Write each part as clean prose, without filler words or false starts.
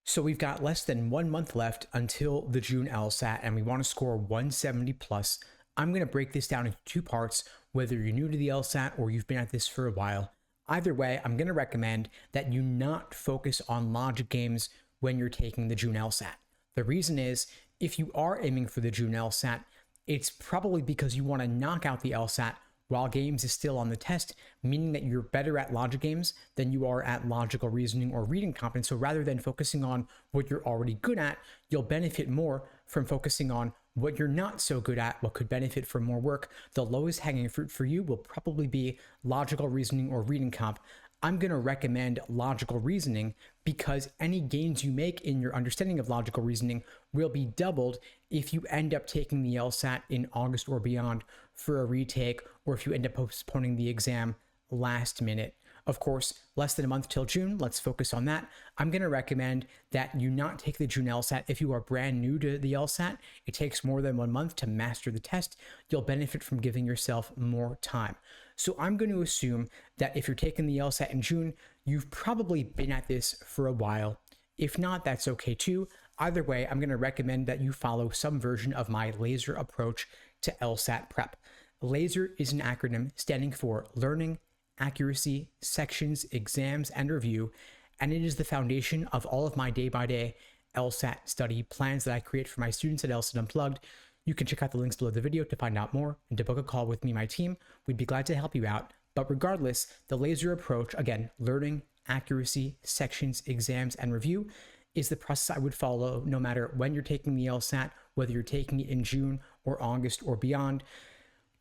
So we've got less than 1 month left until the June LSAT, and we want to score 170 plus. I'm going to break this down into two parts, whether you're new to the LSAT or you've been at this for a while. Either way, I'm going to recommend that you not focus on logic games when you're taking the June LSAT. The reason is, if you are aiming for the June LSAT, it's probably because you want to knock out the LSAT while games is still on the test, meaning that you're better at logic games than you are at logical reasoning or reading competence. So rather than focusing on what you're already good at, you'll benefit more from focusing on what you're not so good at, what could benefit from more work. The lowest hanging fruit for you will probably be logical reasoning or reading comp. I'm going to recommend logical reasoning because any gains you make in your understanding of logical reasoning will be doubled if you end up taking the LSAT in August or beyond for a retake, or if you end up postponing the exam last minute. Of course, less than a month till June. Let's focus on that. I'm going to recommend that you not take the June LSAT if you are brand new to the LSAT. It takes more than 1 month to master the test. You'll benefit from giving yourself more time. So I'm going to assume that if you're taking the LSAT in June, you've probably been at this for a while. If not, that's okay too. Either way, I'm going to recommend that you follow some version of my LASER approach to LSAT prep. LASER is an acronym standing for Learning, Accuracy, Sections, Exams, and Review, and it is the foundation of all of my day-by-day LSAT study plans that I create for my students at LSAT Unplugged. You can check out the links below the video to find out more and to book a call with me and my team. We'd be glad to help you out. But regardless, the LASER approach, again, learning, accuracy, sections, exams, and review, is the process I would follow no matter when you're taking the LSAT, whether you're taking it in June or August or beyond.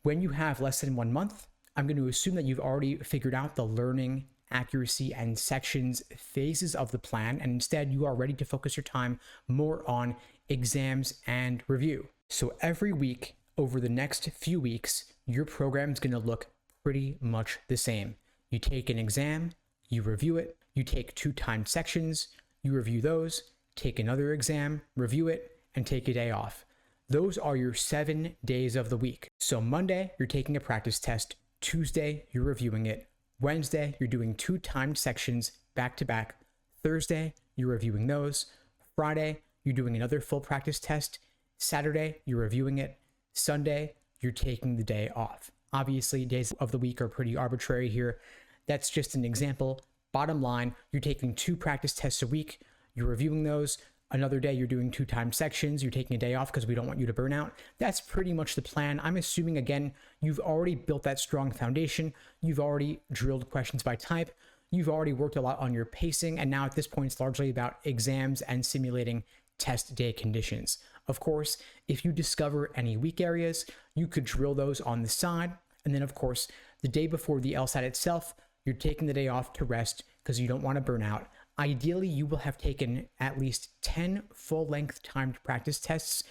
When you have less than 1 month, I'm going to assume that you've already figured out the learning, accuracy, and sections phases of the plan, and instead you are ready to focus your time more on exams and review. So every week over the next few weeks, your program is going to look pretty much the same. You take an exam, you review it, you take 2 timed sections, you review those, take another exam, review it, and take a day off. Those are your 7 days of the week. So Monday, you're taking a practice test. Tuesday, you're reviewing it. Wednesday, you're doing 2 timed sections back to back. Thursday, you're reviewing those. Friday, you're doing another full practice test. Saturday, you're reviewing it. Sunday, you're taking the day off. Obviously, days of the week are pretty arbitrary here. That's just an example. Bottom line, you're taking 2 practice tests a week. You're reviewing those. Another day, you're doing 2 timed sections. You're taking a day off because we don't want you to burn out. That's pretty much the plan. I'm assuming, again, you've already built that strong foundation. You've already drilled questions by type. You've already worked a lot on your pacing. And now at this point, it's largely about exams and simulating test day conditions. Of course, if you discover any weak areas, you could drill those on the side. And then, of course, the day before the LSAT itself, you're taking the day off to rest because you don't want to burn out. Ideally, you will have taken at least 10 full-length timed practice tests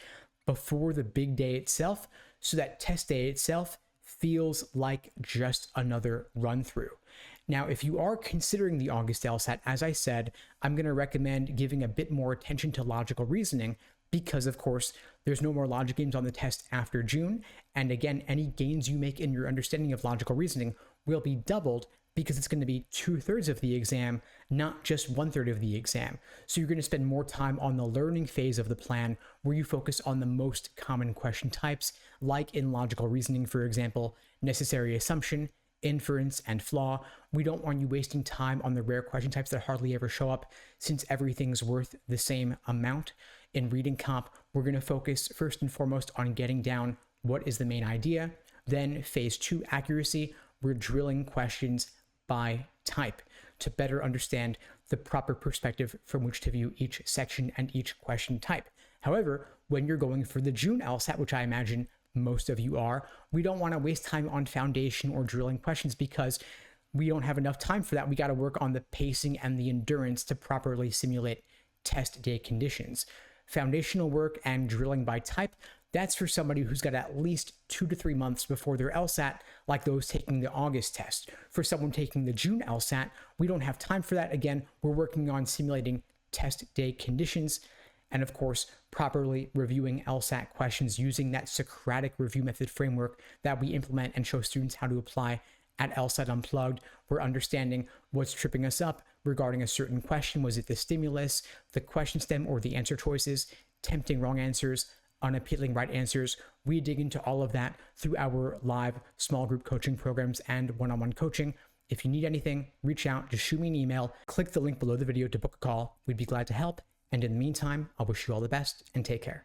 before the big day itself, so that test day itself feels like just another run-through. Now, if you are considering the August LSAT, as I said, I'm going to recommend giving a bit more attention to logical reasoning because, of course, there's no more logic games on the test after June. And again, any gains you make in your understanding of logical reasoning will be doubled because it's going to be 2/3 of the exam, not just 1/3 of the exam. So you're going to spend more time on the learning phase of the plan where you focus on the most common question types, like in logical reasoning, for example, necessary assumption, inference, and flaw. We don't want you wasting time on the rare question types that hardly ever show up since everything's worth the same amount. In reading comp, we're going to focus first and foremost on getting down what is the main idea. Then phase 2 accuracy, we're drilling questions by type to better understand the proper perspective from which to view each section and each question type. However, when you're going for the June LSAT, which I imagine most of you are, we don't want to waste time on foundation or drilling questions because we don't have enough time for that. We got to work on the pacing and the endurance to properly simulate test day conditions. Foundational work and drilling by type, that's for somebody who's got at least 2 to 3 months before their LSAT, like those taking the August test. For someone taking the June LSAT, we don't have time for that. Again, we're working on simulating test day conditions and, of course, properly reviewing LSAT questions using that Socratic review method framework that we implement and show students how to apply at LSAT Unplugged. We're understanding what's tripping us up, regarding a certain question. Was it the stimulus, the question stem, or the answer choices, tempting wrong answers, unappealing right answers? We dig into all of that through our live small group coaching programs and one-on-one coaching. If you need anything, reach out, just shoot me an email, click the link below the video to book a call. We'd be glad to help. And in the meantime, I'll wish you all the best and take care.